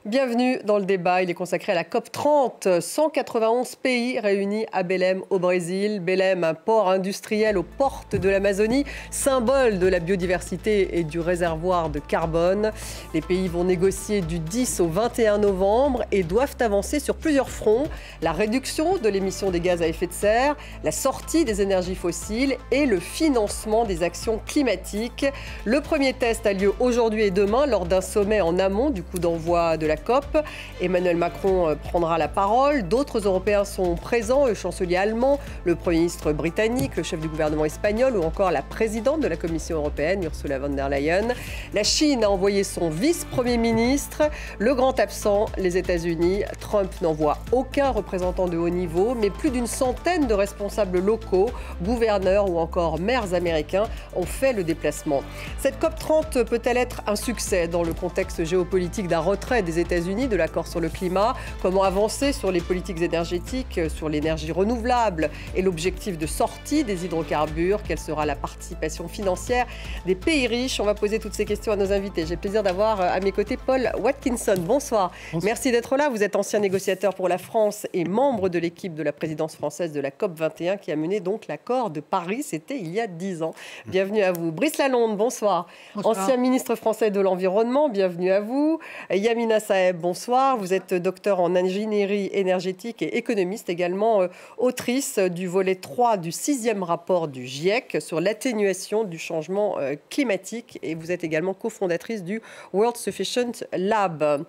Bienvenue dans le débat. Il est consacré à la COP30. 191 pays réunis à Belém, au Brésil. Belém, un port industriel aux portes de l'Amazonie, symbole de la biodiversité et du réservoir de carbone. Les pays vont négocier du 10 au 21 novembre et doivent avancer sur plusieurs fronts. La réduction de l'émission des gaz à effet de serre, la sortie des énergies fossiles et le financement des actions climatiques. Le premier test a lieu aujourd'hui et demain lors d'un sommet en amont du coup d'envoi de la COP. Emmanuel Macron prendra la parole. D'autres Européens sont présents, le chancelier allemand, le Premier ministre britannique, le chef du gouvernement espagnol ou encore la présidente de la Commission européenne, Ursula von der Leyen. La Chine a envoyé son vice-premier ministre. Le grand absent, les États-Unis. Trump n'envoie aucun représentant de haut niveau, mais plus d'une centaine de responsables locaux, gouverneurs ou encore maires américains ont fait le déplacement. Cette COP30 peut-elle être un succès dans le contexte géopolitique d'un retrait des États-Unis de l'accord sur le climat? Comment avancer sur les politiques énergétiques, sur l'énergie renouvelable et l'objectif de sortie des hydrocarbures? Quelle sera la participation financière des pays riches? On va poser toutes ces questions à nos invités. J'ai le plaisir d'avoir à mes côtés Paul Watkinson. Bonsoir. Merci d'être là. Vous êtes ancien négociateur pour la France et membre de l'équipe de la présidence française de la COP21 qui a mené donc l'accord de Paris. C'était il y a 10 ans. Bienvenue à vous. Brice Lalonde, bonsoir. Ancien ministre français de l'Environnement, bienvenue à vous. Yamina Saeb, bonsoir. Vous êtes docteur en ingénierie énergétique et économiste, également autrice du volet 3 du 6e rapport du GIEC sur l'atténuation du changement climatique. Et vous êtes également cofondatrice du World Sufficient Lab.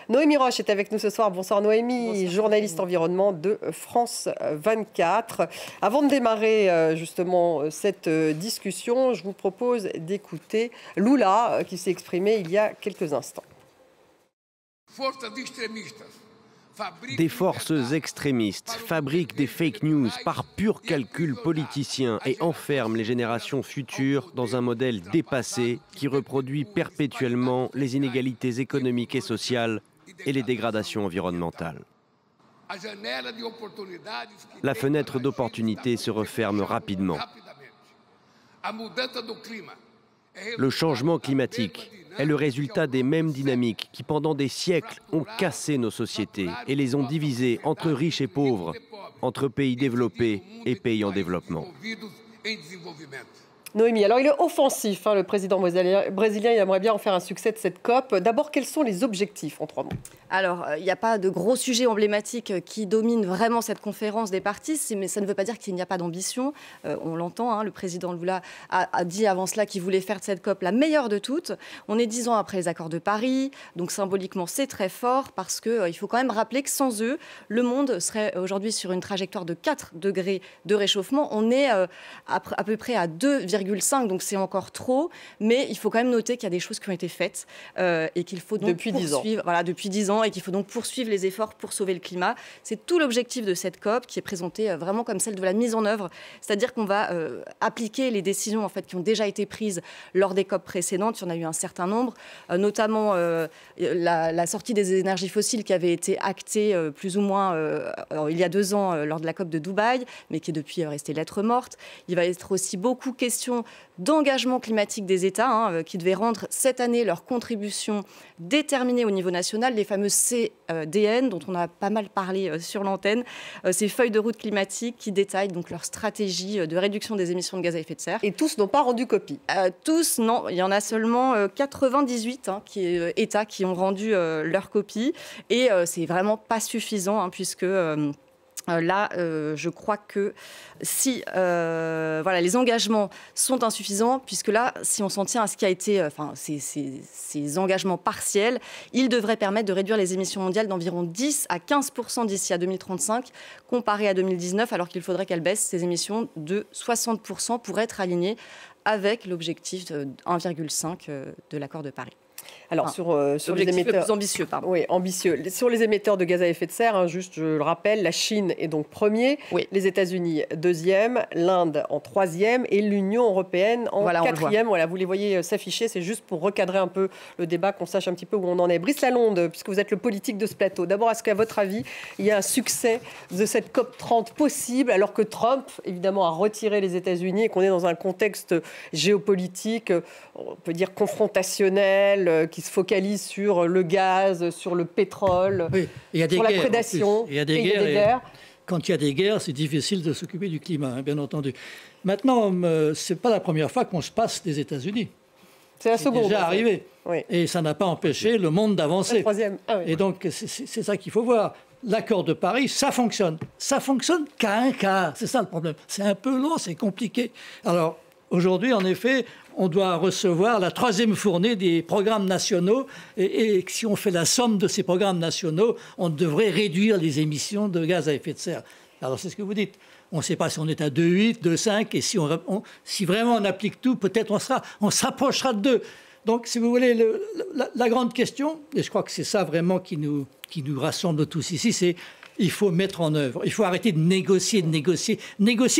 Noémie Roche est avec nous ce soir. Bonsoir Noémie, bonsoir, journaliste environnement de France 24. Avant de démarrer justement cette discussion, je vous propose d'écouter Lula qui s'est exprimé il y a quelques instants. Des forces extrémistes fabriquent des fake news par pur calcul politicien et enferment les générations futures dans un modèle dépassé qui reproduit perpétuellement les inégalités économiques et sociales et les dégradations environnementales. La fenêtre d'opportunité se referme rapidement. Le changement climatique est le résultat des mêmes dynamiques qui, pendant des siècles, ont cassé nos sociétés et les ont divisées entre riches et pauvres, entre pays développés et pays en développement. Noémie, alors il est offensif, le président brésilien, il aimerait bien en faire un succès de cette COP. D'abord, quels sont les objectifs en 3 mots? Alors, il n'y a pas de gros sujets emblématiques qui dominent vraiment cette conférence des partis, mais ça ne veut pas dire qu'il n'y a pas d'ambition. On l'entend, le président Lula a dit avant cela qu'il voulait faire de cette COP la meilleure de toutes. On est 10 ans après les accords de Paris, donc symboliquement c'est très fort parce qu'il faut quand même rappeler que sans eux, le monde serait aujourd'hui sur une trajectoire de 4 degrés de réchauffement. On est à peu près à 2,5, donc c'est encore trop, mais il faut quand même noter qu'il y a des choses qui ont été faites et qu'il faut donc poursuivre. Voilà, depuis 10 ans. Et qu'il faut donc poursuivre les efforts pour sauver le climat. C'est tout l'objectif de cette COP qui est présentée vraiment comme celle de la mise en œuvre. C'est-à-dire qu'on va appliquer les décisions en fait, qui ont déjà été prises lors des COP précédentes. Il y en a eu un certain nombre, notamment la sortie des énergies fossiles qui avait été actée plus ou moins il y a 2 ans lors de la COP de Dubaï, mais qui est depuis restée lettre morte. Il va être aussi beaucoup question d'engagement climatique des États qui devaient rendre cette année leur contribution déterminée au niveau national, les fameuses CDN, dont on a pas mal parlé sur l'antenne, ces feuilles de route climatiques qui détaillent donc leur stratégie de réduction des émissions de gaz à effet de serre. Et tous n'ont pas rendu copie? Tous, non. Il y en a seulement 98 États qui ont rendu leur copie. Et c'est vraiment pas suffisant, puisque... Là, je crois que si les engagements sont insuffisants, puisque là, si on s'en tient à ce qui a été, ces engagements partiels, ils devraient permettre de réduire les émissions mondiales d'environ 10 à 15% d'ici à 2035, comparé à 2019, alors qu'il faudrait qu'elles baissent ces émissions de 60% pour être alignées avec l'objectif 1,5 de l'accord de Paris. Alors, sur les émetteurs, le plus ambitieux, pardon. Oui, ambitieux. Sur les émetteurs de gaz à effet de serre, juste, je le rappelle, la Chine est donc premier, oui. Les États-Unis deuxième, l'Inde en troisième et l'Union européenne en quatrième. Voilà, vous les voyez s'afficher, c'est juste pour recadrer un peu le débat, qu'on sache un petit peu où on en est. Brice Lalonde, puisque vous êtes le politique de ce plateau, d'abord, est-ce qu'à votre avis, il y a un succès de cette COP30 possible, alors que Trump, évidemment, a retiré les États-Unis et qu'on est dans un contexte géopolitique, on peut dire confrontationnel, qui qui se focalise sur le gaz, sur le pétrole, sur la prédation. Il y a des guerres. Quand il y a des guerres, c'est difficile de s'occuper du climat, hein, bien entendu. Maintenant, ce n'est pas la première fois qu'on se passe des États-Unis. C'est la seconde. C'est déjà arrivé. Oui. Et ça n'a pas empêché le monde d'avancer. Le troisième. Ah, oui. Et donc, c'est ça qu'il faut voir. L'accord de Paris, ça fonctionne. Ça fonctionne qu'à un quart. C'est ça le problème. C'est un peu long, c'est compliqué. Alors, aujourd'hui, en effet, on doit recevoir la 3e fournée des programmes nationaux. Et si on fait la somme de ces programmes nationaux, on devrait réduire les émissions de gaz à effet de serre. Alors, c'est ce que vous dites. On ne sait pas si on est à 2,8, 2,5. Et si vraiment on applique tout, peut-être on s'approchera de 2. Donc, si vous voulez, la grande question, et je crois que c'est ça vraiment qui nous rassemble tous ici, c'est il faut mettre en œuvre. Il faut arrêter de négocier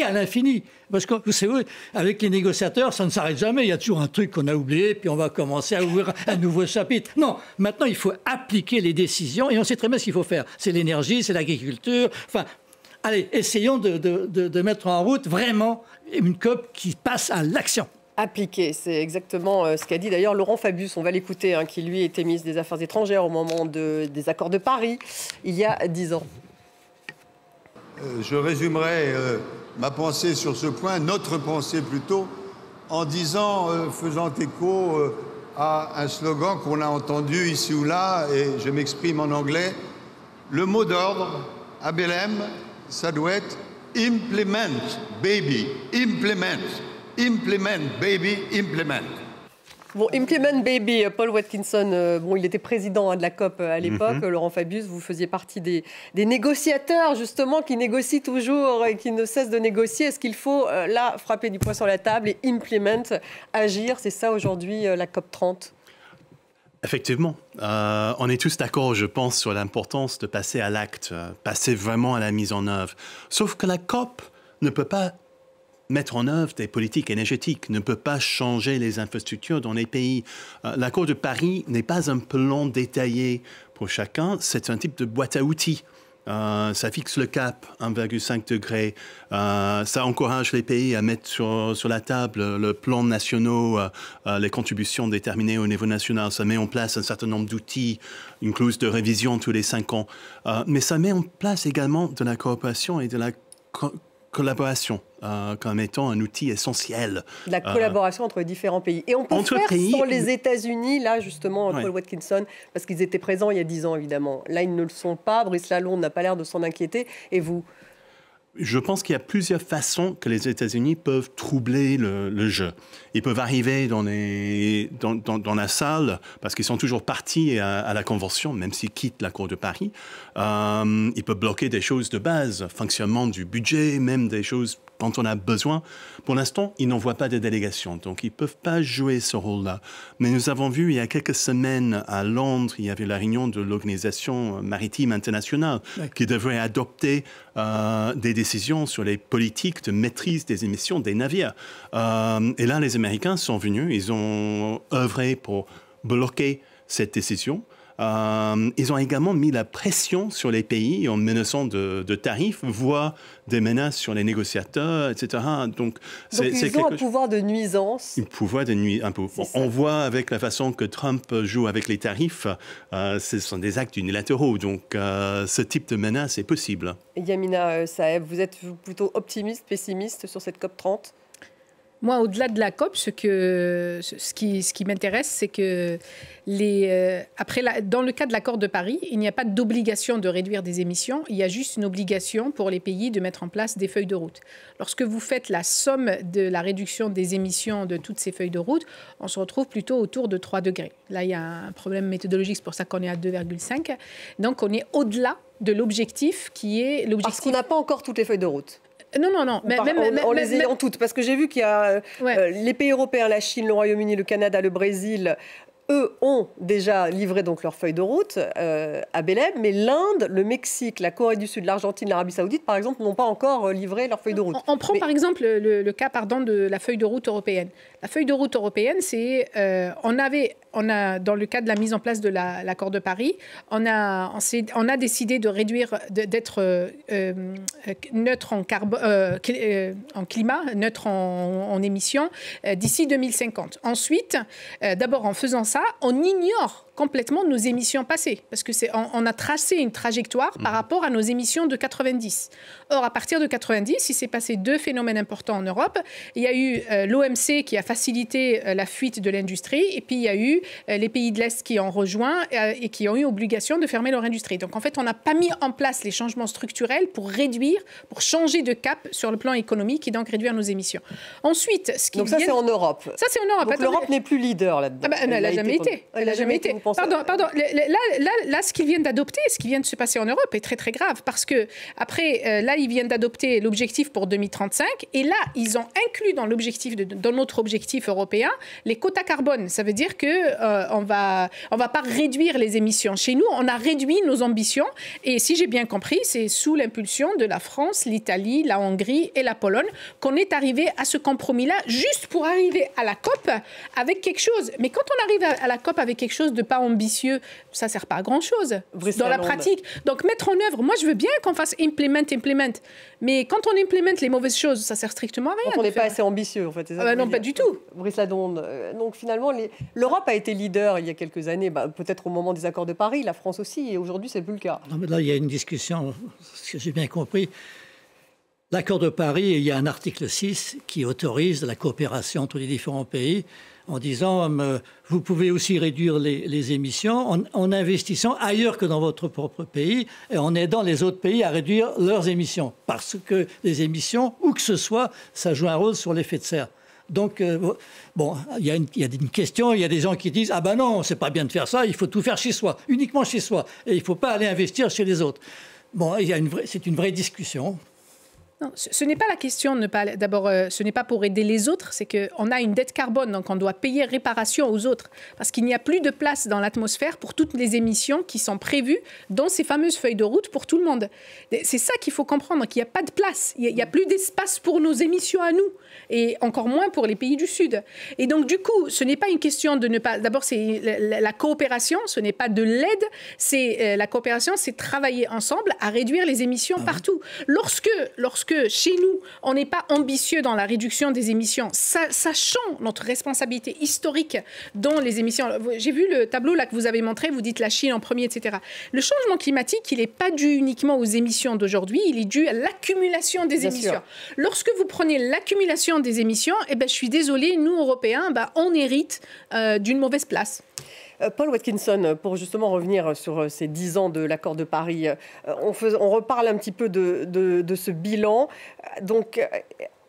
à l'infini. Parce que, vous savez, avec les négociateurs, ça ne s'arrête jamais. Il y a toujours un truc qu'on a oublié, puis on va commencer à ouvrir un nouveau chapitre. Non, maintenant, il faut appliquer les décisions, et on sait très bien ce qu'il faut faire. C'est l'énergie, c'est l'agriculture. Enfin, allez, essayons de mettre en route vraiment une COP qui passe à l'action. Appliqué, c'est exactement ce qu'a dit d'ailleurs Laurent Fabius, on va l'écouter, hein, qui lui était ministre des Affaires étrangères au moment des accords de Paris, il y a 10 ans. Je résumerai ma pensée sur ce point, notre pensée plutôt, en disant, faisant écho à un slogan qu'on a entendu ici ou là, et je m'exprime en anglais, le mot d'ordre à Belém, ça doit être « implement, baby, implement ». Implement, baby, implement. Bon, implement, baby, Paul Watkinson, il était président de la COP à l'époque. Laurent Fabius, vous faisiez partie des négociateurs, justement, qui négocient toujours et qui ne cessent de négocier. Est-ce qu'il faut, là, frapper du poing sur la table et implement, agir? C'est ça, aujourd'hui, la COP 30? Effectivement. On est tous d'accord, je pense, sur l'importance de passer à l'acte, passer vraiment à la mise en œuvre. Sauf que la COP ne peut pas mettre en œuvre des politiques énergétiques, ne peut pas changer les infrastructures dans les pays. L'accord de Paris n'est pas un plan détaillé pour chacun, c'est un type de boîte à outils. Ça fixe le cap, 1,5 degré. Ça encourage les pays à mettre sur la table le plan national, les contributions déterminées au niveau national. Ça met en place un certain nombre d'outils, une clause de révision tous les 5 ans. Mais ça met en place également de la coopération et de la collaboration comme étant un outil essentiel. La collaboration entre différents pays. Et on peut faire sans les États-Unis, là justement, Paul Watkinson, parce qu'ils étaient présents il y a 10 ans évidemment. Là, ils ne le sont pas. Brice Lalonde n'a pas l'air de s'en inquiéter. Et vous? Je pense qu'il y a plusieurs façons que les États-Unis peuvent troubler le jeu. Ils peuvent arriver dans la salle, parce qu'ils sont toujours partis à la Convention, même s'ils quittent l'accord de Paris. Ils peuvent bloquer des choses de base, fonctionnement du budget, même des choses dont on a besoin. Pour l'instant, ils n'envoient pas de délégation, donc ils ne peuvent pas jouer ce rôle-là. Mais nous avons vu il y a quelques semaines à Londres, il y avait la réunion de l'Organisation maritime internationale qui devrait adopter des décisions sur les politiques de maîtrise des émissions des navires. Et là, les Américains sont venus, ils ont œuvré pour bloquer cette décision. Ils ont également mis la pression sur les pays en menaçant de tarifs, voire des menaces sur les négociateurs, etc. Donc ils ont un pouvoir de nuisance. Un pouvoir de nuisance. On voit avec la façon que Trump joue avec les tarifs, ce sont des actes unilatéraux. Donc ce type de menace est possible. Yamina Saeb, vous êtes plutôt optimiste, pessimiste sur cette COP 30 ? Moi, au-delà de la COP, ce qui m'intéresse, c'est que dans le cas de l'accord de Paris, il n'y a pas d'obligation de réduire des émissions. Il y a juste une obligation pour les pays de mettre en place des feuilles de route. Lorsque vous faites la somme de la réduction des émissions de toutes ces feuilles de route, on se retrouve plutôt autour de 3 degrés. Là, il y a un problème méthodologique, c'est pour ça qu'on est à 2,5. Donc, on est au-delà de l'objectif qui est l'objectif... Parce qu'on n'a pas encore toutes les feuilles de route. Non. En les ayant toutes. Parce que j'ai vu qu'il y a les pays européens, la Chine, le Royaume-Uni, le Canada, le Brésil, eux ont déjà livré donc leur feuille de route à Belém. Mais l'Inde, le Mexique, la Corée du Sud, l'Argentine, l'Arabie Saoudite, par exemple, n'ont pas encore livré leur feuille de route. On prend par exemple le cas de la feuille de route européenne. La feuille de route européenne, c'est on avait dans le cadre de la mise en place de l'accord de Paris, on a décidé de réduire, d'être neutre en climat, neutre en émissions d'ici 2050. Ensuite, d'abord en faisant ça, on ignore complètement nos émissions passées, parce que on a tracé une trajectoire par rapport à nos émissions de 90. Or, à partir de 90, il s'est passé 2 phénomènes importants en Europe. Il y a eu l'OMC qui a facilité la fuite de l'industrie, et puis il y a eu les pays de l'Est qui ont rejoint et qui ont eu obligation de fermer leur industrie. Donc, en fait, on n'a pas mis en place les changements structurels pour changer de cap sur le plan économique et donc réduire nos émissions. Ensuite, donc ça, c'est en Europe. Ça, c'est en Europe. Donc l'Europe n'est plus leader là-dedans. Elle n'a jamais été. Elle n'a jamais été. Pardon. Là, ce qu'ils viennent d'adopter, ce qui vient de se passer en Europe est très, très grave. Parce que, après, là, ils viennent d'adopter l'objectif pour 2035. Et là, ils ont inclus dans notre objectif européen les quotas carbone. Ça veut dire qu'on va pas réduire les émissions. Chez nous, on a réduit nos ambitions. Et si j'ai bien compris, c'est sous l'impulsion de la France, l'Italie, la Hongrie et la Pologne qu'on est arrivé à ce compromis-là, juste pour arriver à la COP avec quelque chose. Mais quand on arrive à la COP avec quelque chose de pas ambitieux, ça ne sert pas à grand-chose dans la pratique. Donc, mettre en œuvre, moi, je veux bien qu'on fasse implement. Mais quand on implémente les mauvaises choses, ça ne sert strictement à rien. Donc, on n'est pas assez ambitieux, en fait. Non, pas du tout. Brice Ladonde. Donc, finalement, l'Europe a été leader il y a quelques années, peut-être au moment des accords de Paris, la France aussi, et aujourd'hui, ce n'est plus le cas. Non, mais là, il y a une discussion, ce que j'ai bien compris. L'accord de Paris, il y a un article 6 qui autorise la coopération entre les différents pays en disant vous pouvez aussi réduire les émissions en investissant ailleurs que dans votre propre pays et en aidant les autres pays à réduire leurs émissions. Parce que les émissions, où que ce soit, ça joue un rôle sur l'effet de serre. Donc, bon, il y a une question, il y a des gens qui disent « Ah ben non, c'est pas bien de faire ça, il faut tout faire chez soi, uniquement chez soi, et il ne faut pas aller investir chez les autres. » Bon, c'est une vraie discussion. Non, ce n'est pas la question de ne pas... D'abord, ce n'est pas pour aider les autres, c'est qu'on a une dette carbone, donc on doit payer réparation aux autres. Parce qu'il n'y a plus de place dans l'atmosphère pour toutes les émissions qui sont prévues dans ces fameuses feuilles de route pour tout le monde. C'est ça qu'il faut comprendre, qu'il n'y a pas de place. Il n'y a plus d'espace pour nos émissions à nous, et encore moins pour les pays du Sud. Et donc, du coup, ce n'est pas une question de ne pas... D'abord, c'est la coopération, ce n'est pas de l'aide, c'est la coopération, c'est travailler ensemble à réduire les émissions partout. Lorsque chez nous, on n'est pas ambitieux dans la réduction des émissions, sachant notre responsabilité historique dans les émissions. J'ai vu le tableau là que vous avez montré, vous dites la Chine en premier, etc. Le changement climatique, il n'est pas dû uniquement aux émissions d'aujourd'hui, il est dû à l'accumulation des émissions. Sûr. Lorsque vous prenez l'accumulation des émissions, je suis désolée, nous, Européens, on hérite d'une mauvaise place. Paul Watkinson, pour justement revenir sur ces 10 ans de l'accord de Paris, on reparle un petit peu de ce bilan. Donc,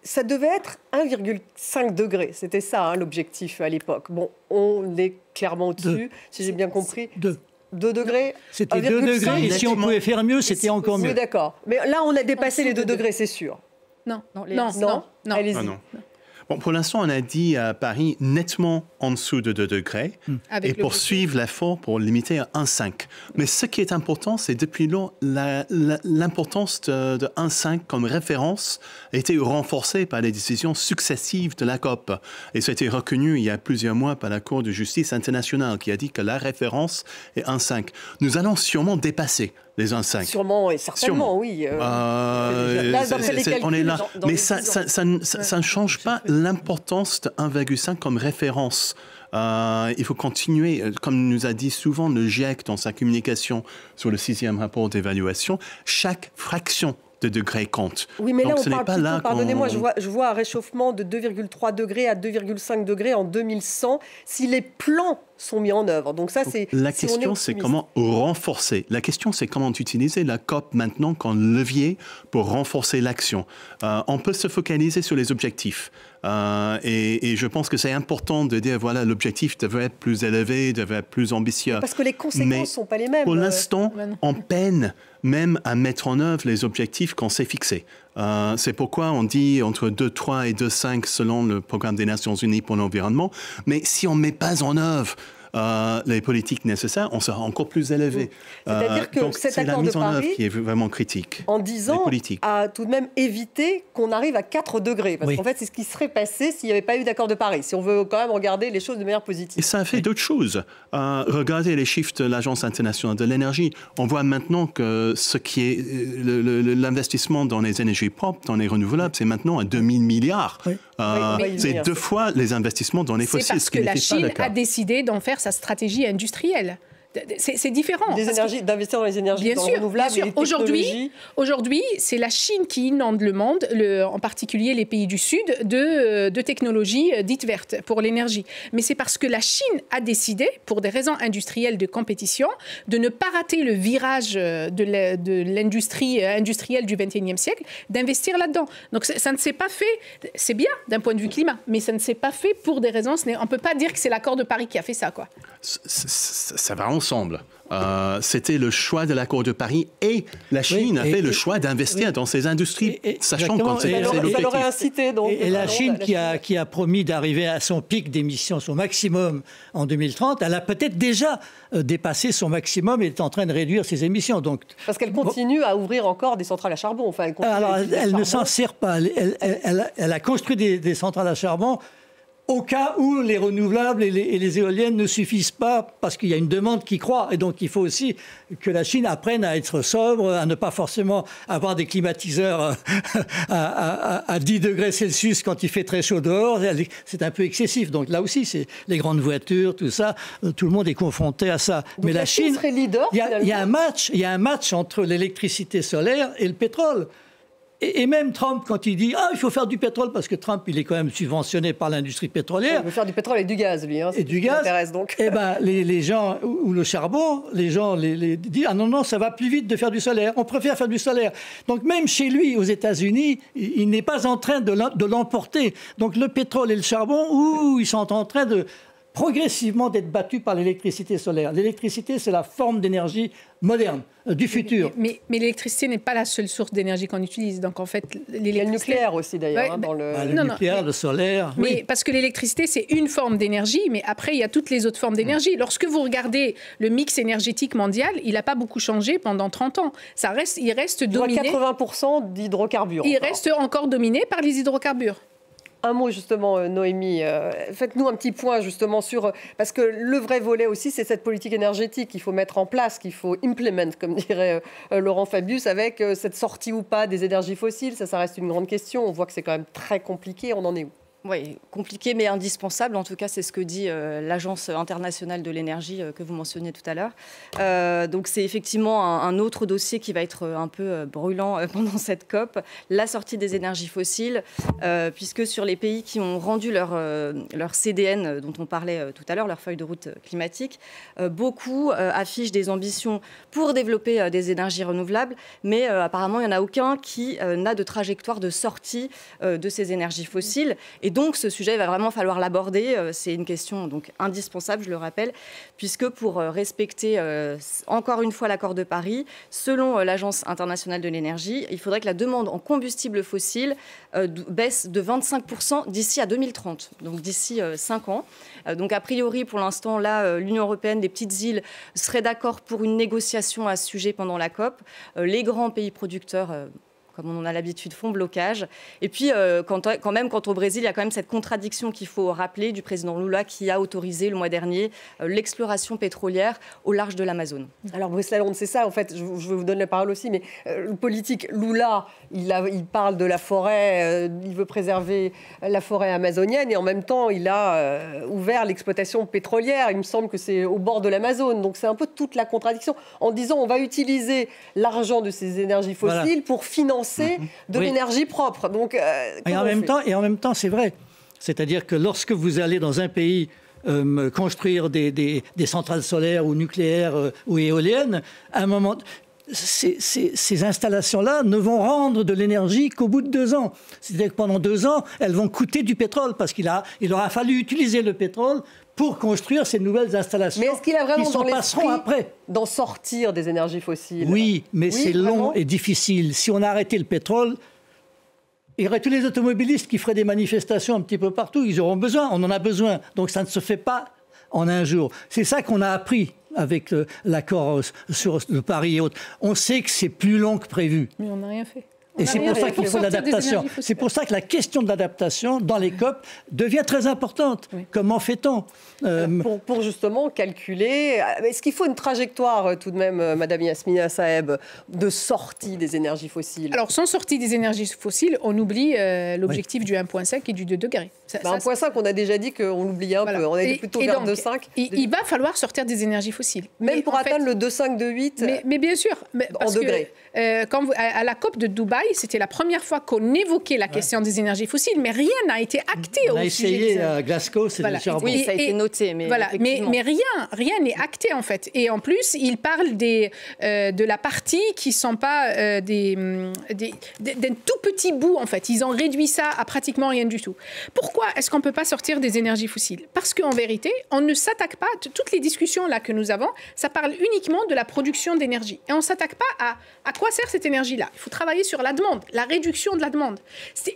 ça devait être 1,5 degré. C'était ça, l'objectif à l'époque. Bon, on est clairement au-dessus, si j'ai bien compris. 2 degrés. C'était 2 degrés, et si on pouvait faire mieux, c'était encore mieux. Oui, d'accord. Mais là, on a dépassé les 2 degrés, c'est sûr. Non. Allez-y. Ah non. Bon, pour l'instant, on a dit à Paris nettement en dessous de 2 degrés et poursuivre l'effort pour limiter à 1,5. Mais ce qui est important, c'est depuis lors, l'importance de 1,5 comme référence a été renforcée par les décisions successives de la COP. Et ça a été reconnu il y a plusieurs mois par la Cour de justice internationale qui a dit que la référence est 1,5. Nous allons sûrement dépasser les 1,5. Sûrement et certainement, oui. On est là. Mais ça ne change pas l'importance de 1,5 comme référence. Il faut continuer, comme nous a dit souvent le GIEC dans sa communication sur le 6e rapport d'évaluation, chaque fraction de degrés compte. Oui, mais donc, là, on parle plutôt, pardonnez-moi, je vois un réchauffement de 2,3 degrés à 2,5 degrés en 2100 si les plans sont mis en œuvre. Donc ça, c'est... La question, c'est comment renforcer. La question, c'est comment utiliser la COP maintenant comme levier pour renforcer l'action. On peut se focaliser sur les objectifs. Et je pense que c'est important de dire, voilà, l'objectif devrait être plus élevé, devrait être plus ambitieux. Parce que les conséquences ne sont pas les mêmes. Pour l'instant, on peine même à mettre en œuvre les objectifs qu'on s'est fixés. C'est pourquoi on dit entre 2,3 et 2,5 selon le programme des Nations Unies pour l'environnement. Mais si on ne met pas en œuvre les politiques nécessaires, on sera encore plus élevé. C'est-à-dire que donc cet c'est la accord de mise en œuvre Paris, qui est vraiment critique. en 10 ans, a tout de même évité qu'on arrive à 4 degrés. Parce qu'en fait, c'est ce qui serait passé s'il n'y avait pas eu d'accord de Paris, si on veut quand même regarder les choses de manière positive. Et ça a fait d'autres choses. Regardez les chiffres de l'Agence internationale de l'énergie. On voit maintenant que ce qui est l'investissement dans les énergies propres, dans les renouvelables, c'est maintenant à 2000 milliards. Oui. C'est 2 fois les investissements dans les fossiles. C'est parce que la Chine a décidé d'en faire sa stratégie industrielle. C'est différent. D'investir dans les énergies renouvelables et les technologies. Aujourd'hui, c'est la Chine qui inonde le monde, en particulier les pays du Sud, de technologies dites vertes pour l'énergie. Mais c'est parce que la Chine a décidé, pour des raisons industrielles de compétition, de ne pas rater le virage de l'industrie industrielle du XXIe siècle, d'investir là-dedans. Donc ça ne s'est pas fait, c'est bien d'un point de vue climat, mais ça ne s'est pas fait pour des raisons, on ne peut pas dire que c'est l'accord de Paris qui a fait ça, quoi. Ça va ensemble. C'était le choix de l'accord de Paris et la Chine a fait le choix d'investir dans ces industries, sachant qu'on c'est l'objectif. Ça l'aurait incité. Donc, et la Chine qui a promis d'arriver à son pic d'émissions, son maximum en 2030, elle a peut-être déjà dépassé son maximum et est en train de réduire ses émissions. Donc, parce qu'elle continue à ouvrir encore des centrales à charbon. Enfin, elle ne s'en sert pas. Elle a construit des centrales à charbon au cas où les renouvelables et les éoliennes ne suffisent pas, parce qu'il y a une demande qui croît. Et donc, il faut aussi que la Chine apprenne à être sobre, à ne pas forcément avoir des climatiseurs à 10 degrés Celsius quand il fait très chaud dehors. C'est un peu excessif. Donc là aussi, c'est les grandes voitures, tout ça. Tout le monde est confronté à ça. Donc mais la Chine serait leader, il y a un match entre l'électricité solaire et le pétrole. Et même Trump, quand il dit « il faut faire du pétrole », parce que Trump, il est quand même subventionné par l'industrie pétrolière. Il veut faire du pétrole et du gaz, lui. Et du gaz. Intéresse, donc. Eh ben, les gens, ou le charbon, les gens disent « Ah non, ça va plus vite de faire du solaire. On préfère faire du solaire. » Donc même chez lui, aux États-Unis, il n'est pas en train de l'emporter. Donc le pétrole et le charbon, ils sont en train de progressivement d'être battus par l'électricité solaire. L'électricité, c'est la forme d'énergie moderne, du futur. Mais l'électricité n'est pas la seule source d'énergie qu'on utilise. Donc en fait, il y a le nucléaire aussi d'ailleurs. Le nucléaire, le solaire. Mais parce que l'électricité, c'est une forme d'énergie, mais après, il y a toutes les autres formes d'énergie. Lorsque vous regardez le mix énergétique mondial, il n'a pas beaucoup changé pendant 30 ans. Il reste dominé... 80% d'hydrocarbures. Il reste encore dominé par les hydrocarbures. Un mot justement, Noémie, faites-nous un petit point justement sur... Parce que le vrai volet aussi, c'est cette politique énergétique qu'il faut mettre en place, qu'il faut implement, comme dirait Laurent Fabius, avec cette sortie ou pas des énergies fossiles. Ça reste une grande question. On voit que c'est quand même très compliqué. On en est où ? Oui, compliqué mais indispensable. En tout cas, c'est ce que dit l'Agence internationale de l'énergie que vous mentionniez tout à l'heure. Donc c'est effectivement un autre dossier qui va être un peu brûlant pendant cette COP, la sortie des énergies fossiles, puisque sur les pays qui ont rendu leur CDN, dont on parlait tout à l'heure, leur feuille de route climatique, beaucoup affichent des ambitions pour développer des énergies renouvelables, mais apparemment, il n'y en a aucun qui n'a de trajectoire de sortie de ces énergies fossiles. Et donc, ce sujet, il va vraiment falloir l'aborder. C'est une question donc indispensable, je le rappelle, puisque pour respecter encore une fois l'accord de Paris, selon l'Agence internationale de l'énergie, il faudrait que la demande en combustibles fossiles baisse de 25% d'ici à 2030, donc d'ici 5 ans. Donc, a priori, pour l'instant, là, l'Union européenne, les petites îles seraient d'accord pour une négociation à ce sujet pendant la COP. Les grands pays producteurs... comme on en a l'habitude, font blocage. Et puis, quand même, quant au Brésil, il y a quand même cette contradiction qu'il faut rappeler du président Lula qui a autorisé le mois dernier l'exploration pétrolière au large de l'Amazone. Alors, Brice Lalonde, c'est ça, en fait, je vous donne la parole aussi, mais le politique, Lula, il parle de la forêt, il veut préserver la forêt amazonienne et en même temps, il a ouvert l'exploitation pétrolière. Il me semble que c'est au bord de l'Amazone. Donc, c'est un peu toute la contradiction en disant on va utiliser l'argent de ces énergies fossiles pour financer de l'énergie propre. Donc, et en même temps, c'est vrai. C'est-à-dire que lorsque vous allez dans un pays construire des centrales solaires ou nucléaires ou éoliennes, à un moment... Ces installations-là ne vont rendre de l'énergie qu'au bout de 2 ans. C'est-à-dire que pendant 2 ans, elles vont coûter du pétrole parce qu'il aura fallu utiliser le pétrole pour construire ces nouvelles installations. Mais est-ce qu'il a vraiment qui s'en passeront après d'en sortir des énergies fossiles? Oui, mais c'est long et difficile. Si on a arrêté le pétrole, il y aurait tous les automobilistes qui feraient des manifestations un petit peu partout. Ils auront besoin, on en a besoin. Donc ça ne se fait pas en un jour. C'est ça qu'on a appris avec l'accord sur de Paris et autres. On sait que c'est plus long que prévu. Mais on n'a rien fait. Et c'est pour ça qu'il faut l'adaptation. C'est pour ça que la question de l'adaptation dans les COP devient très importante. Oui. Comment fait-on pour justement calculer, est-ce qu'il faut une trajectoire tout de même, Madame Yasmina Saeb, de sortie des énergies fossiles? Alors, sans sortie des énergies fossiles, on oublie l'objectif du 1,5 et du 2 degrés. 1,5, on a déjà dit qu'on l'oubliait un peu. On était plutôt vers 2,5. Il va falloir sortir des énergies fossiles. Même pour atteindre le 2,5, 2,8 mais bien sûr. En degrés. À la COP de Dubaï, c'était la première fois qu'on évoquait la question des énergies fossiles, mais rien n'a été acté au sujet. On a essayé à Glasgow, c'est oui, ça a été noté, mais mais rien n'est acté en fait. Et en plus, il parle de la partie qui sont pas d'un tout petit bout en fait. Ils ont réduit ça à pratiquement rien du tout. Pourquoi est-ce qu'on peut pas sortir des énergies fossiles? Parce qu'en vérité, on ne s'attaque pas. Toutes les discussions là que nous avons, ça parle uniquement de la production d'énergie, et on s'attaque pas à quoi sert cette énergie-là. Il faut travailler sur la demande, la réduction de la demande.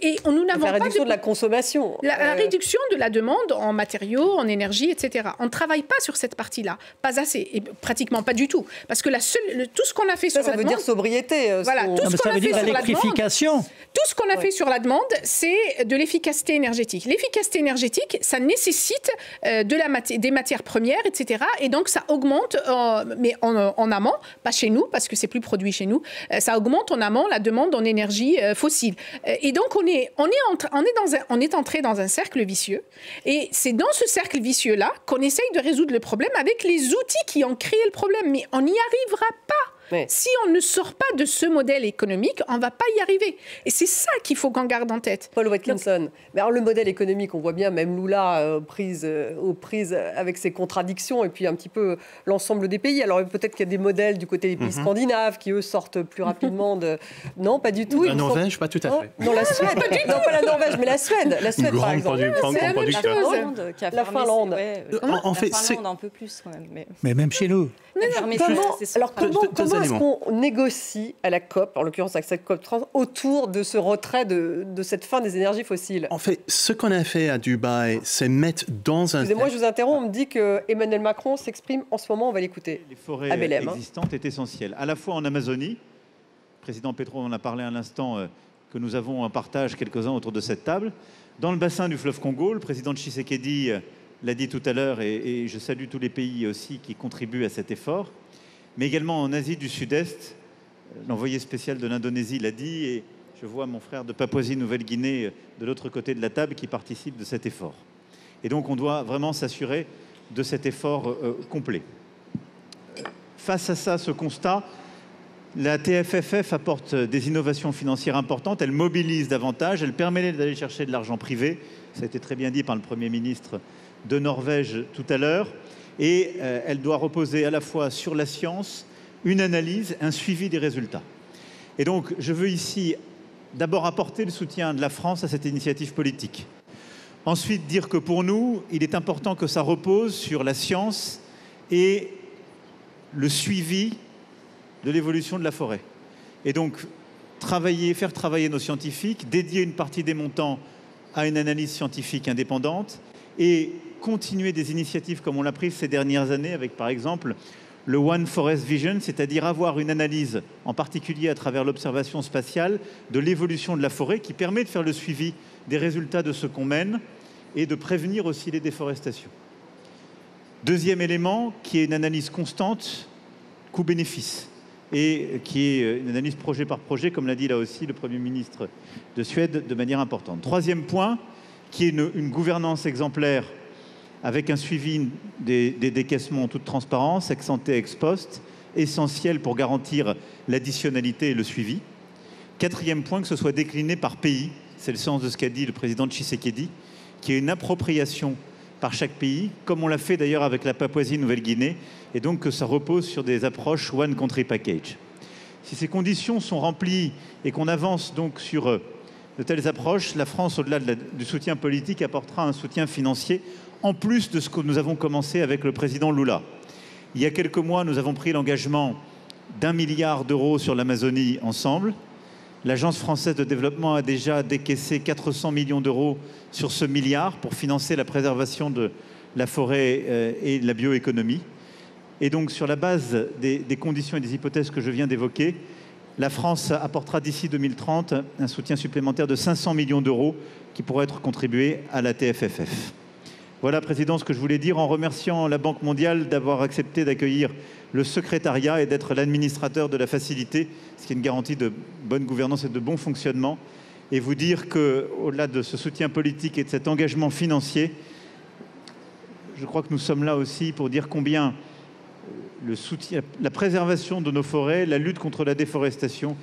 Et nous n'avons pas la réduction de la consommation. La réduction de la demande en matériaux, en énergie, etc. On ne travaille pas sur cette partie-là, pas assez, et pratiquement pas du tout. Parce que tout ce qu'on a fait sur la demande... Ça veut dire sobriété. Voilà, tout ce qu'on a fait sur la demande, tout ce qu'on a fait sur la demande, c'est de l'efficacité énergétique. L'efficacité énergétique, ça nécessite des matières premières, etc. Et donc, ça augmente, mais en amont, pas chez nous, parce que c'est plus produit chez nous, ça augmente en amont la demande en énergie fossile. Et donc, on est entré dans un cercle vicieux. Et c'est dans ce cercle vicieux-là qu'on essaye de résoudre le problème avec les outils qui ont créé le problème. Mais on n'y arrivera pas. Oui. Si on ne sort pas de ce modèle économique, on ne va pas y arriver. Et c'est ça qu'il faut qu'on garde en tête. Paul Watkinson. Mais alors, le modèle économique, on voit bien, même Lula prise aux prises avec ses contradictions, et puis un petit peu l'ensemble des pays. Alors peut-être qu'il y a des modèles du côté des pays scandinaves qui, eux, sortent plus rapidement de... Non, pas du tout. La Norvège, pas tout à fait. Non, la Suède. Non, pas la Norvège, mais la Suède. La Suède, par exemple. La Finlande. En fait, c'est un peu plus quand même. Mais même chez nous. Comment est-ce qu'on négocie à la COP, en l'occurrence avec cette COP 30, autour de ce retrait de cette fin des énergies fossiles? En fait, ce qu'on a fait à Dubaï, c'est mettre dans un... Excusez-moi, je vous interromps, on me dit que Emmanuel Macron s'exprime en ce moment, on va l'écouter. Les forêts existantes est essentielle, à la fois en Amazonie, le président Petro en a parlé à l'instant, que nous avons en partage quelques-uns autour de cette table, dans le bassin du fleuve Congo, le président Tshisekedi l'a dit tout à l'heure, et je salue tous les pays aussi qui contribuent à cet effort, mais également en Asie du Sud-Est. L'envoyé spécial de l'Indonésie l'a dit, et je vois mon frère de Papouasie-Nouvelle-Guinée de l'autre côté de la table qui participe de cet effort. Et donc on doit vraiment s'assurer de cet effort complet. Face à ça, ce constat, la TFFF apporte des innovations financières importantes, elle mobilise davantage, elle permet d'aller chercher de l'argent privé, ça a été très bien dit par le Premier ministre de Norvège tout à l'heure, et elle doit reposer à la fois sur la science, une analyse, un suivi des résultats. Et donc, je veux ici d'abord apporter le soutien de la France à cette initiative politique. Ensuite, dire que pour nous, il est important que ça repose sur la science et le suivi de l'évolution de la forêt. Et donc, faire travailler nos scientifiques, dédier une partie des montants à une analyse scientifique indépendante et continuer des initiatives comme on l'a pris ces dernières années avec, par exemple, le One Forest Vision, c'est-à-dire avoir une analyse, en particulier à travers l'observation spatiale, de l'évolution de la forêt qui permet de faire le suivi des résultats de ce qu'on mène et de prévenir aussi les déforestations. Deuxième élément, qui est une analyse constante, coût-bénéfice, et qui est une analyse projet par projet, comme l'a dit là aussi le Premier ministre de Suède, de manière importante. Troisième point, qui est une gouvernance exemplaire avec un suivi des décaissements en toute transparence, ex ante, ex post, essentiel pour garantir l'additionnalité et le suivi. Quatrième point, que ce soit décliné par pays, c'est le sens de ce qu'a dit le président Tshisekedi, qui est une appropriation par chaque pays, comme on l'a fait d'ailleurs avec la Papouasie-Nouvelle-Guinée, et donc que ça repose sur des approches One Country Package. Si ces conditions sont remplies et qu'on avance donc sur de telles approches, la France, au-delà du soutien politique, apportera un soutien financier en plus de ce que nous avons commencé avec le président Lula. Il y a quelques mois, nous avons pris l'engagement d'1 milliard d'euros sur l'Amazonie ensemble. L'Agence française de développement a déjà décaissé 400 millions d'euros sur ce milliard pour financer la préservation de la forêt et la bioéconomie. Et donc, sur la base des conditions et des hypothèses que je viens d'évoquer, la France apportera d'ici 2030 un soutien supplémentaire de 500 millions d'euros qui pourrait être contribué à la TFFF. Voilà, Président, ce que je voulais dire en remerciant la Banque mondiale d'avoir accepté d'accueillir le secrétariat et d'être l'administrateur de la facilité, ce qui est une garantie de bonne gouvernance et de bon fonctionnement. Et vous dire qu'au-delà de ce soutien politique et de cet engagement financier, je crois que nous sommes là aussi pour dire combien le soutien, la préservation de nos forêts, la lutte contre la déforestation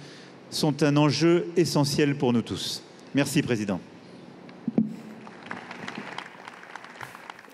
sont un enjeu essentiel pour nous tous. Merci, Président.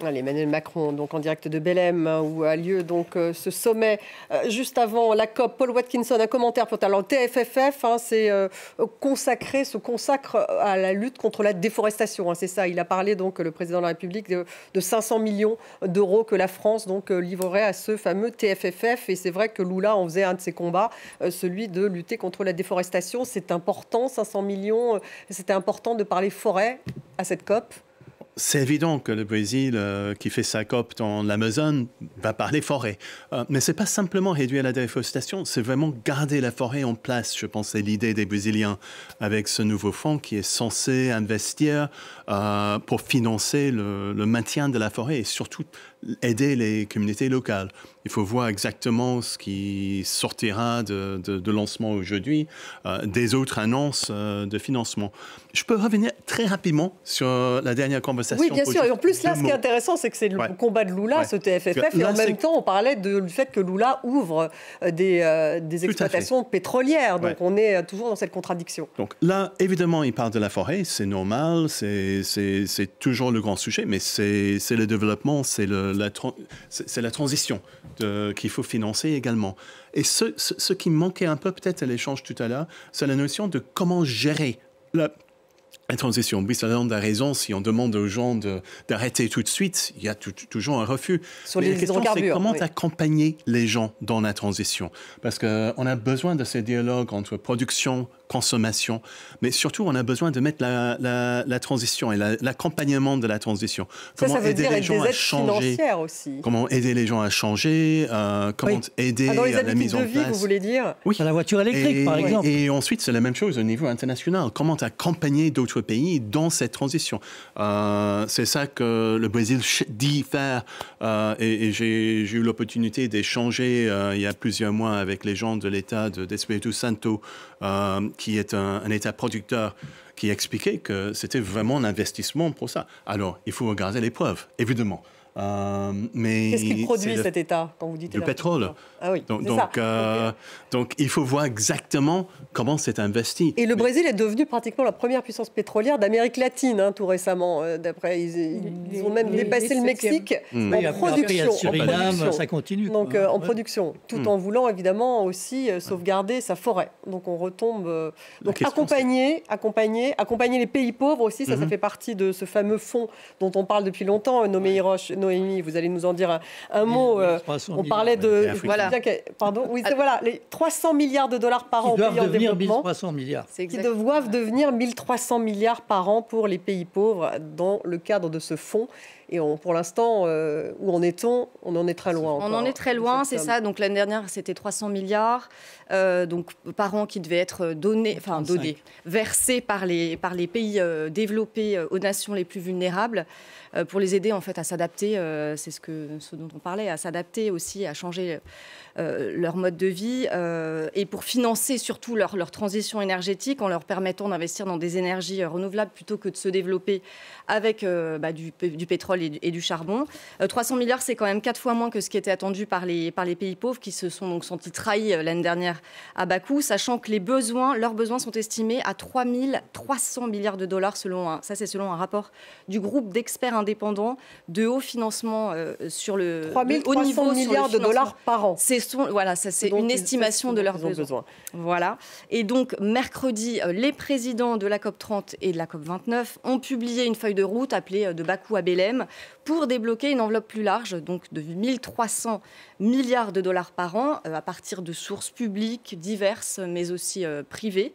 Allez, Emmanuel Macron, donc en direct de Belém, où a lieu donc ce sommet. Juste avant la COP, Paul Watkinson, un commentaire pour le TFFF, c'est se consacre à la lutte contre la déforestation. C'est ça, il a parlé, donc, le président de la République, de 500 millions d'euros que la France donc, livrerait à ce fameux TFFF. Et c'est vrai que Lula en faisait un de ses combats, celui de lutter contre la déforestation. C'est important, 500 millions, c'était important de parler forêt à cette COP. C'est évident que le Brésil, qui fait sa COP dans l'Amazone, va parler forêt. Mais ce n'est pas simplement réduire la déforestation, c'est vraiment garder la forêt en place. Je pense que c'est l'idée des Brésiliens avec ce nouveau fonds qui est censé investir pour financer le maintien de la forêt et surtout aider les communautés locales. Il faut voir exactement ce qui sortira de lancement aujourd'hui, des autres annonces de financement. Je peux revenir très rapidement sur la dernière conversation. Oui, bien sûr. Et en plus, là, ce qui est intéressant, c'est que c'est le combat de Lula, ce TFFF. Et en même temps, on parlait du fait que Lula ouvre des exploitations pétrolières. Donc, on est toujours dans cette contradiction. Donc là, évidemment, il parle de la forêt. C'est normal. C'est toujours le grand sujet. Mais c'est le développement, c'est la transition qu'il faut financer également. Et ce qui manquait un peu peut-être à l'échange tout à l'heure, c'est la notion de comment gérer la transition. Brice Lalonde a raison, si on demande aux gens d'arrêter tout de suite, il y a toujours un refus. Sur Mais les la question, c'est comment oui. accompagner les gens dans la transition. Parce qu'on a besoin de ces dialogues entre production, consommation, mais surtout, on a besoin de mettre la transition et l'accompagnement de la transition. Comment aider les gens à changer aussi. Comment aider les gens à changer, comment aider dans les la mise en habitudes de vie, place. vous voulez dire? Oui, la voiture électrique, par exemple. Et ensuite, c'est la même chose au niveau international. Comment accompagner d'autres pays dans cette transition. C'est ça que le Brésil dit faire. Et j'ai eu l'opportunité d'échanger il y a plusieurs mois avec les gens de l'État d'Espírito Santo, qui est un État producteur, qui expliquait que c'était vraiment un investissement pour ça. Alors, il faut regarder les preuves, évidemment. Qu'est-ce qu'il produit cet État quand vous dites du pétrole. Ah oui, donc il faut voir exactement comment c'est investi. Et le Brésil est devenu pratiquement la première puissance pétrolière d'Amérique latine tout récemment. D'après, ils ont même dépassé le Mexique en production. Ça continue. Donc en production, tout en voulant évidemment aussi sauvegarder sa forêt. Donc on retombe. Donc accompagner les pays pauvres aussi. Ça fait partie de ce fameux fonds dont on parle depuis longtemps. Noémie, vous allez nous en dire un mot. On parlait de... Pardon, oui, voilà, les 300 milliards de dollars par an aux pays en développement. 1300 milliards. Qui doivent devenir 1300 milliards par an pour les pays pauvres dans le cadre de ce fonds. Et pour l'instant, où en est-on? On en est très loin encore. On en est très loin, c'est ça. Donc l'année dernière, c'était 300 milliards donc, par an qui devaient être versés par les pays développés aux nations les plus vulnérables pour les aider en fait à s'adapter. C'est ce dont on parlait, à s'adapter aussi, à changer leur mode de vie et pour financer surtout leur transition énergétique en leur permettant d'investir dans des énergies renouvelables plutôt que de se développer avec du pétrole et du charbon. 300 milliards, c'est quand même 4 fois moins que ce qui était attendu par les pays pauvres qui se sont donc sentis trahis l'année dernière à Bakou, sachant que leurs besoins sont estimés à 3300 milliards de dollars selon un rapport du groupe d'experts indépendants de haut financement sur le 3300 milliards de dollars par an. C'est une estimation de leurs besoins. Voilà. Et donc, mercredi, les présidents de la COP30 et de la COP29 ont publié une feuille de route appelée de Bakou à Belém pour débloquer une enveloppe plus large, donc de 1 300 milliards de dollars par an, à partir de sources publiques diverses, mais aussi privées.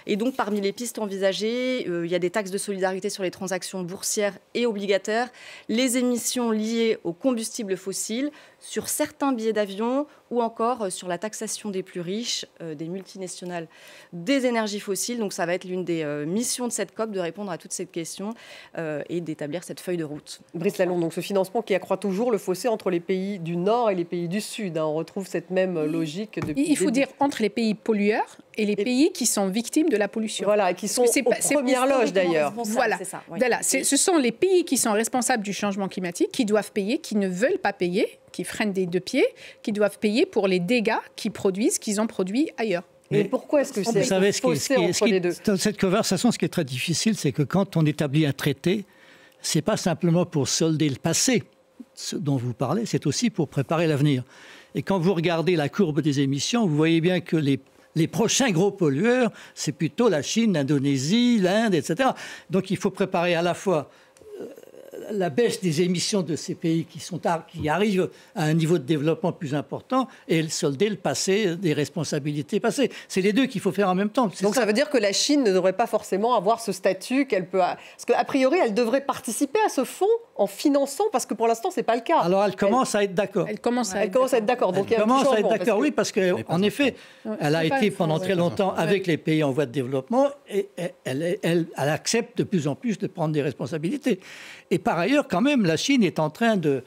Et donc, parmi les pistes envisagées, il y a des taxes de solidarité sur les transactions boursières et obligataires, les émissions liées aux combustibles fossiles, sur certains billets d'avion ou encore sur la taxation des plus riches, des multinationales, des énergies fossiles. Donc, ça va être l'une des missions de cette COP de répondre à toutes ces questions et d'établir cette feuille de route. Brice Lalonde, donc ce financement qui accroît toujours le fossé entre les pays du Nord et les pays du Sud. On retrouve cette même logique depuis. Il faut dire entre les pays pollueurs et les pays qui sont victimes de la pollution. Voilà, qui sont aux premières loges d'ailleurs. Voilà, c'est ça, oui. Voilà. Ce sont les pays qui sont responsables du changement climatique, qui doivent payer, qui ne veulent pas payer, qui freinent des deux pieds, qui doivent payer pour les dégâts qu'ils ont produits ailleurs. Mais pourquoi est-ce que c'est fossé entre les deux ? Dans cette conversation, ce qui est très difficile, c'est que quand on établit un traité, c'est pas simplement pour solder le passé, ce dont vous parlez, c'est aussi pour préparer l'avenir. Et quand vous regardez la courbe des émissions, vous voyez bien que les prochains gros pollueurs, c'est plutôt la Chine, l'Indonésie, l'Inde, etc. Donc il faut préparer à la fois la baisse des émissions de ces pays qui arrivent à un niveau de développement plus important et solder le passé, des responsabilités passées. C'est les deux qu'il faut faire en même temps. Donc ça veut dire que la Chine ne devrait pas forcément avoir ce statut qu'elle peut... Parce qu'a priori, elle devrait participer à ce fonds en finançant, parce que pour l'instant, ce n'est pas le cas. Alors elle commence à être d'accord. Elle commence à être d'accord. Donc elle commence à être d'accord, oui, parce qu'en effet, elle a été pendant très longtemps avec les pays en voie de développement et elle accepte de plus en plus de prendre des responsabilités. Et par ailleurs, quand même, la Chine est en train de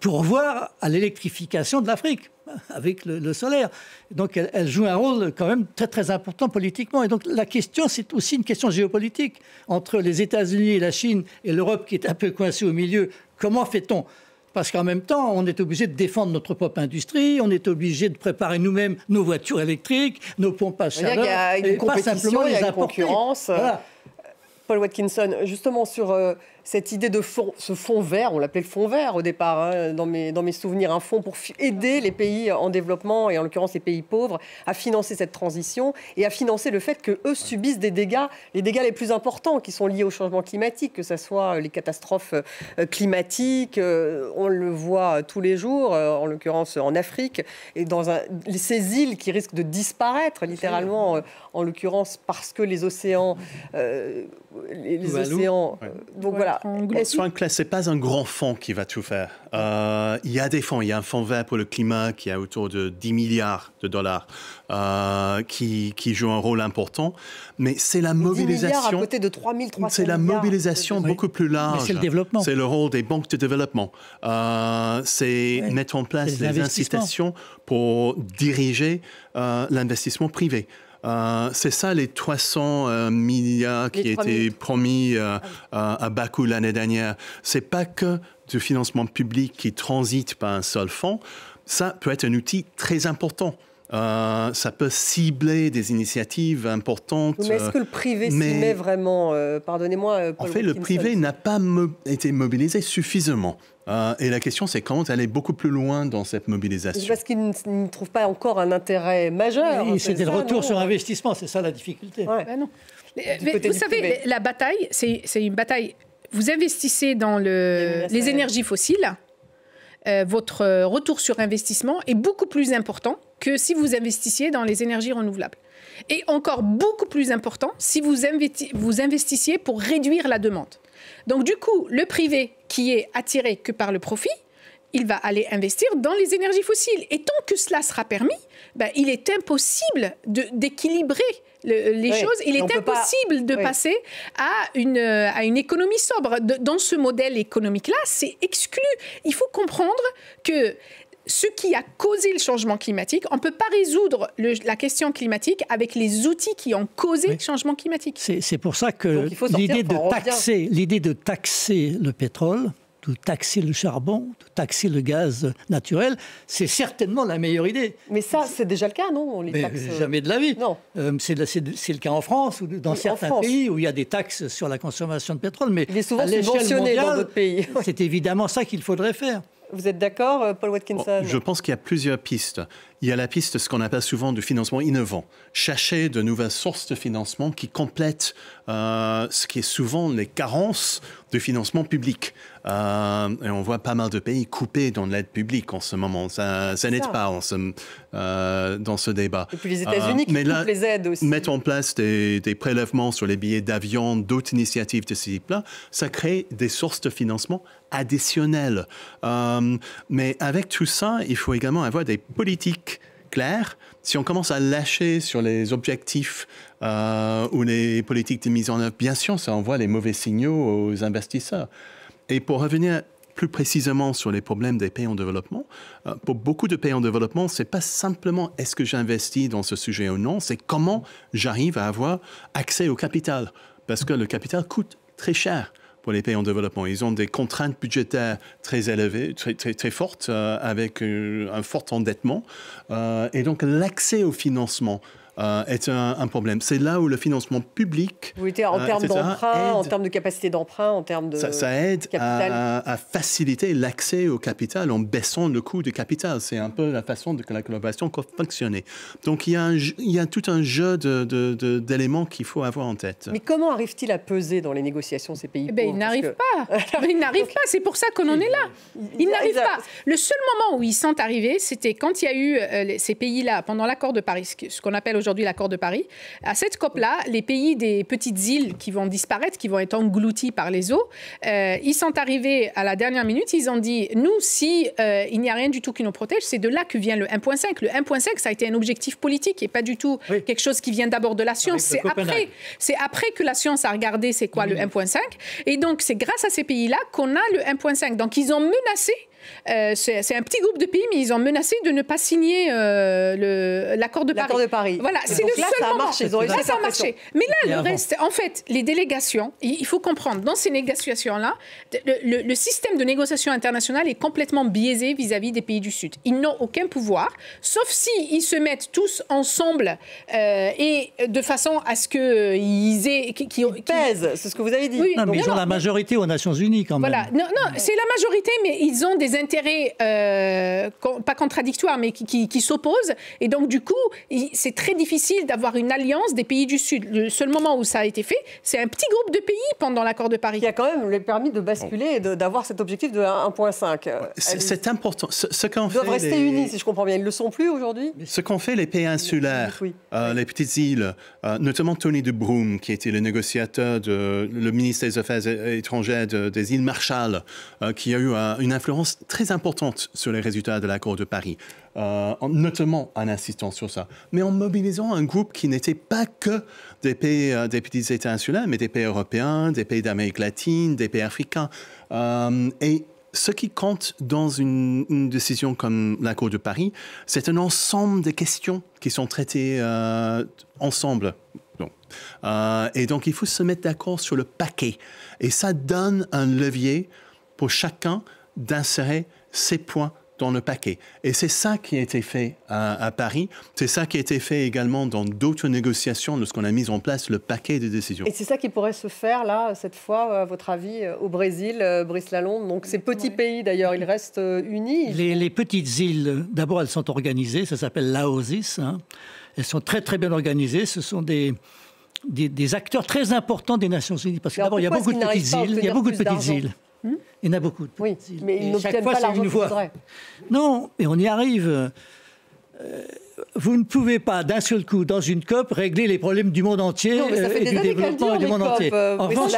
pourvoir à l'électrification de l'Afrique avec le solaire. Donc, elle joue un rôle quand même très, très important politiquement. Et donc, la question, c'est aussi une question géopolitique entre les États-Unis et la Chine et l'Europe qui est un peu coincée au milieu. Comment fait-on ? Parce qu'en même temps, on est obligé de défendre notre propre industrie, on est obligé de préparer nous-mêmes nos voitures électriques, nos pompes à chaleur. Il y a une compétition, il y a une concurrence. Voilà. Paul Watkinson, justement sur cette idée de fonds, ce fonds vert, on l'appelait le fonds vert au départ, hein, dans mes souvenirs, un fonds pour aider les pays en développement, et en l'occurrence les pays pauvres, à financer cette transition et à financer le fait qu'eux subissent des dégâts, les dégâts les plus importants qui sont liés au changement climatique, que ce soit les catastrophes climatiques, on le voit tous les jours, en l'occurrence en Afrique, et dans ces îles qui risquent de disparaître littéralement, en l'occurrence parce que les océans... les océans... donc voilà. Swankler, ce n'est pas un grand fonds qui va tout faire. Il y a des fonds. Il y a un fonds vert pour le climat qui a autour de 10 milliards de dollars qui joue un rôle important. Mais c'est la mobilisation... 10 milliards à côté de 3 300 C'est la mobilisation beaucoup plus large. Mais c'est le développement. C'est le rôle des banques de développement. C'est mettre en place des incitations pour diriger l'investissement privé. C'est ça les 300 milliards qui étaient promis à Bakou l'année dernière. C'est pas que du financement public qui transite par un seul fonds. Ça peut être un outil très important. Ça peut cibler des initiatives importantes. Mais est-ce que le privé s'y met vraiment pardonnez-moi, Paul En fait, le privé n'a pas été mobilisé suffisamment. Et la question, c'est comment aller beaucoup plus loin dans cette mobilisation. Parce qu'ils ne trouvent pas encore un intérêt majeur. C'est le retour sur investissement, c'est ça la difficulté. Ouais. Ben non. Mais vous savez, la bataille, c'est une bataille. Vous investissez dans les énergies fossiles, votre retour sur investissement est beaucoup plus important que si vous investissiez dans les énergies renouvelables. Et encore beaucoup plus important si vous investissiez pour réduire la demande. Donc du coup, le privé qui est attiré que par le profit, il va aller investir dans les énergies fossiles. Et tant que cela sera permis, il est impossible d'équilibrer les choses. Il est impossible de passer à une économie sobre. Dans ce modèle économique-là, c'est exclu. Il faut comprendre que ce qui a causé le changement climatique, on ne peut pas résoudre la question climatique avec les outils qui ont causé le changement climatique. C'est pour ça que l'idée de taxer le pétrole, de taxer le charbon, de taxer le gaz naturel, c'est certainement la meilleure idée. Mais ça, c'est déjà le cas, non? Jamais de la vie. Non. C'est le cas en France ou dans certains pays où il y a des taxes sur la consommation de pétrole. Mais il est souvent subventionné dans d'autres pays. C'est évidemment ça qu'il faudrait faire. Vous êtes d'accord, Paul Watkinson? Je pense qu'il y a plusieurs pistes. il y a la piste de ce qu'on appelle souvent du financement innovant. Chercher de nouvelles sources de financement qui complètent ce qui est souvent les carences du financement public. Et on voit pas mal de pays coupés dans l'aide publique en ce moment. Ça n'aide pas dans ce débat. Et puis les États-Unis qui coupent les aides aussi. Mettre en place des prélèvements sur les billets d'avion, d'autres initiatives de ce type-là, ça crée des sources de financement additionnelles. Mais avec tout ça, il faut également avoir des politiques claires. Si on commence à lâcher sur les objectifs ou les politiques de mise en œuvre, bien sûr, ça envoie les mauvais signaux aux investisseurs. Et pour revenir plus précisément sur les problèmes des pays en développement, pour beaucoup de pays en développement, ce n'est pas simplement est-ce que j'investis dans ce sujet ou non, c'est comment j'arrive à avoir accès au capital. Parce que le capital coûte très cher pour les pays en développement. Ils ont des contraintes budgétaires très élevées, très fortes, avec un fort endettement. Et donc, l'accès au financement est un problème. C'est là où le financement public... Vous dites en termes d'emprunt, en termes de capacité d'emprunt, en termes de ça aide à faciliter l'accès au capital en baissant le coût du capital. C'est un peu la façon que la collaboration peut fonctionner. Donc, il y a tout un jeu d'éléments qu'il faut avoir en tête. Mais comment arrivent-ils à peser dans les négociations, ces pays pauvres? Ils n'arrivent pas. Ils n'arrivent pas. C'est pour ça qu'on en est là. Ils n'arrivent pas. Le seul moment où ils sont arrivés, c'était quand il y a eu ces pays-là, pendant l'accord de Paris, ce qu'on appelle aujourd'hui l'accord de Paris. À cette COP-là, les pays des petites îles qui vont disparaître, qui vont être engloutis par les eaux, ils sont arrivés à la dernière minute, ils ont dit, nous, si il n'y a rien du tout qui nous protège, c'est de là que vient le 1.5. Le 1.5, ça a été un objectif politique et pas du tout quelque chose qui vient d'abord de la science. C'est après que la science a regardé c'est quoi le 1.5. Et donc, c'est grâce à ces pays-là qu'on a le 1.5. Donc, ils ont menacé. C'est un petit groupe de pays, mais ils ont menacé de ne pas signer l'accord de Paris. Voilà, c'est le seul moment. Ça a marché. Mais là, le reste, en fait, les délégations, il faut comprendre, dans ces négociations-là, le système de négociation internationale est complètement biaisé vis-à-vis des pays du Sud. Ils n'ont aucun pouvoir, sauf s'ils se mettent tous ensemble et de façon à ce qu'ils aient... Qu'ils pèsent, c'est ce que vous avez dit. Oui, non, mais ils ont la majorité aux Nations Unies, quand même. Voilà, non, c'est la majorité, mais ils ont des intérêts pas contradictoires, mais qui s'opposent. Et donc, du coup, c'est très difficile d'avoir une alliance des pays du Sud. Le seul moment où ça a été fait, c'est un petit groupe de pays pendant l'accord de Paris. Qui a quand même permis de basculer et d'avoir cet objectif de 1,5. C'est important. Ils doivent rester unis, si je comprends bien. Ils ne le sont plus aujourd'hui. Ce qu'ont fait les pays insulaires, les petites îles, notamment Tony de Broom, qui était le négociateur le ministre des Affaires étrangères des îles Marshall, qui a eu une influence très importante sur les résultats de l'accord de Paris, notamment en insistant sur ça, mais en mobilisant un groupe qui n'était pas que des pays, des petits États insulaires, mais des pays européens, des pays d'Amérique latine, des pays africains. Et ce qui compte dans une décision comme l'accord de Paris, c'est un ensemble de questions qui sont traitées ensemble. Et donc, il faut se mettre d'accord sur le paquet. Et ça donne un levier pour chacun d'insérer ses points dans le paquet. Et c'est ça qui a été fait à Paris. C'est ça qui a été fait également dans d'autres négociations lorsqu'on a mis en place le paquet de décisions. Et c'est ça qui pourrait se faire, là, cette fois, à votre avis, au Brésil, Brice Lalonde. Donc ces petits pays, d'ailleurs, ils restent unis. Les petites îles, d'abord, elles sont organisées. Ça s'appelle l'AOSIS. Elles sont très, très bien organisées. Ce sont des acteurs très importants des Nations Unies. Parce que d'abord, il y a beaucoup de petites îles. Il y a beaucoup de petites îles. Il y en a beaucoup de petites îles. Mais ils n'obtiennent pas l'argent qu'ils voudraient. Non, mais on y arrive. Vous ne pouvez pas, d'un seul coup, dans une COP, régler les problèmes du monde entier et du développement du monde entier. En revanche,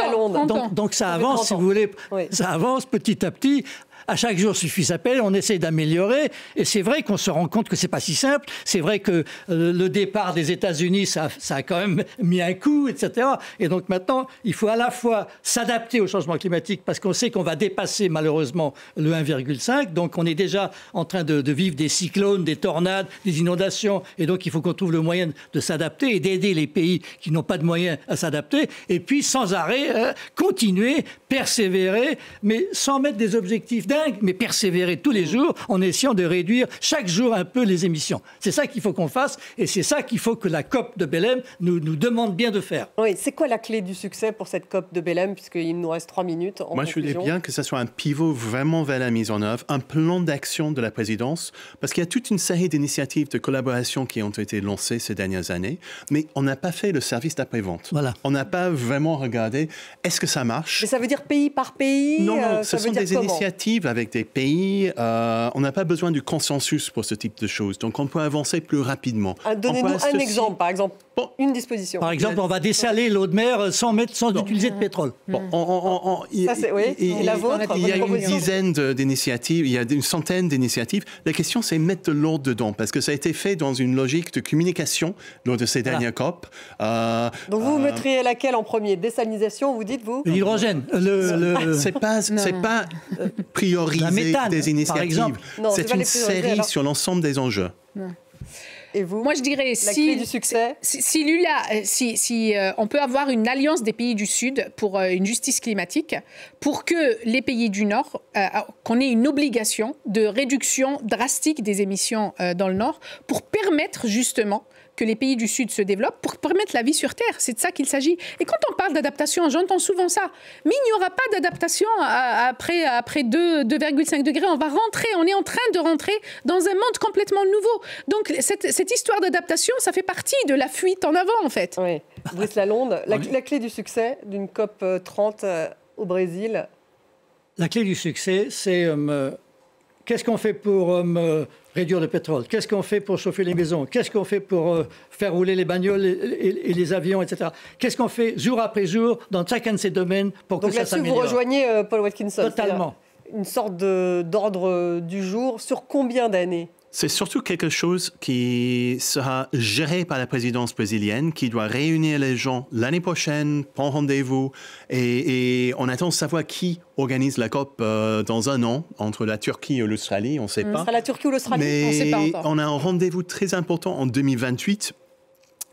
donc ça avance, si vous voulez, ça avance petit à petit. À chaque jour suffit sa peine, on essaie d'améliorer. Et c'est vrai qu'on se rend compte que c'est pas si simple. C'est vrai que le départ des États-Unis, ça a quand même mis un coup, etc. Et donc maintenant, il faut à la fois s'adapter au changement climatique parce qu'on sait qu'on va dépasser malheureusement le 1,5. Donc on est déjà en train de vivre des cyclones, des tornades, des inondations. Et donc il faut qu'on trouve le moyen de s'adapter et d'aider les pays qui n'ont pas de moyens à s'adapter. Et puis sans arrêt, continuer, persévérer, mais sans mettre des objectifs dingue, mais persévérer tous les jours en essayant de réduire chaque jour un peu les émissions. C'est ça qu'il faut qu'on fasse et c'est ça qu'il faut que la COP de Belém nous demande bien de faire. Oui, c'est quoi la clé du succès pour cette COP de Belém, puisqu'il nous reste 3 minutes en Moi, conclusion. je voulais bien que ce soit un pivot vraiment vers la mise en œuvre, un plan d'action de la présidence, parce qu'il y a toute une série d'initiatives de collaboration qui ont été lancées ces dernières années, mais on n'a pas fait le service d'après-vente. Voilà. On n'a pas vraiment regardé, est-ce que ça marche? Mais ça veut dire pays par pays? Non, ça ce veut sont dire des comment? initiatives avec des pays. On n'a pas besoin du consensus pour ce type de choses. Donc, on peut avancer plus rapidement. Donnez-nous un exemple, par exemple, une disposition. Par exemple, on va dessaler l'eau de mer sans utiliser de pétrole. Bon, Ça, c'est, oui, et la vôtre, il y a votre une proposition. dizaine d'initiatives, il y a une centaine d'initiatives. La question, c'est mettre de l'ordre dedans, parce que ça a été fait dans une logique de communication lors de ces dernières COP. Donc vous mettriez laquelle en premier? Désalinisation, vous dites, vous? L'hydrogène. C'est pas prioriser La méthane, des par initiatives. exemple. Non, c'est C'est pas une les prioriser, série alors. sur l'ensemble des enjeux. Et vous? Moi, je dirais, La clé du succès? si on peut avoir une alliance des pays du Sud pour une justice climatique, pour que les pays du Nord, qu'on ait une obligation de réduction drastique des émissions dans le Nord, pour permettre justement que les pays du Sud se développent, pour permettre la vie sur Terre. C'est de ça qu'il s'agit. Et quand on parle d'adaptation, j'entends souvent ça. Mais il n'y aura pas d'adaptation après 2,5 degrés. On va rentrer, on est en train de rentrer dans un monde complètement nouveau. Donc cette histoire d'adaptation, ça fait partie de la fuite en avant, en fait. Oui. Brice Lalonde, la clé du succès d'une COP 30 au Brésil? La clé du succès, c'est qu'est-ce qu'on fait pour réduire le pétrole? Qu'est-ce qu'on fait pour chauffer les maisons? Qu'est-ce qu'on fait pour faire rouler les bagnoles et les avions, etc. Qu'est-ce qu'on fait jour après jour dans chacun de ces domaines pour que ça s'améliore? Donc là-dessus, vous rejoignez Paul Watkinson. Totalement. Une sorte d'ordre du jour sur combien d'années? C'est surtout quelque chose qui sera géré par la présidence brésilienne, qui doit réunir les gens l'année prochaine, prendre rendez-vous. Et on attend de savoir qui organise la COP dans un an, entre la Turquie et l'Australie, on ne sait pas. Ce sera la Turquie ou l'Australie? Mais on sait pas encore. on a un rendez-vous très important en 2028,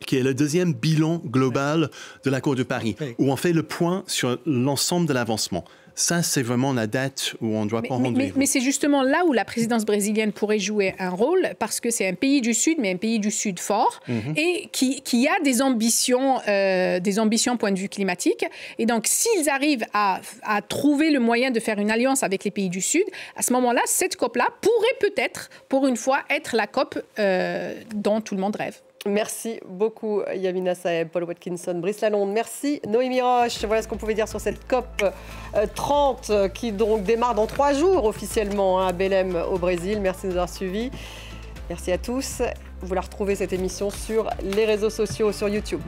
qui est le deuxième bilan global de l'accord de Paris, où on fait le point sur l'ensemble de l'avancement. Ça, c'est vraiment la date où on doit prendre rendez-vous. Mais c'est justement là où la présidence brésilienne pourrait jouer un rôle, parce que c'est un pays du Sud, mais un pays du Sud fort, et qui a des ambitions point de vue climatique. Et donc, s'ils arrivent à trouver le moyen de faire une alliance avec les pays du Sud, à ce moment-là, cette COP-là pourrait peut-être, pour une fois, être la COP dont tout le monde rêve. Merci beaucoup Yamina Saeb, Paul Watkinson, Brice Lalonde. Merci Noémie Roche. Voilà ce qu'on pouvait dire sur cette COP 30 qui donc démarre dans 3 jours officiellement à Belém au Brésil. Merci de nous avoir suivis. Merci à tous. Vous la retrouvez cette émission sur les réseaux sociaux, sur YouTube.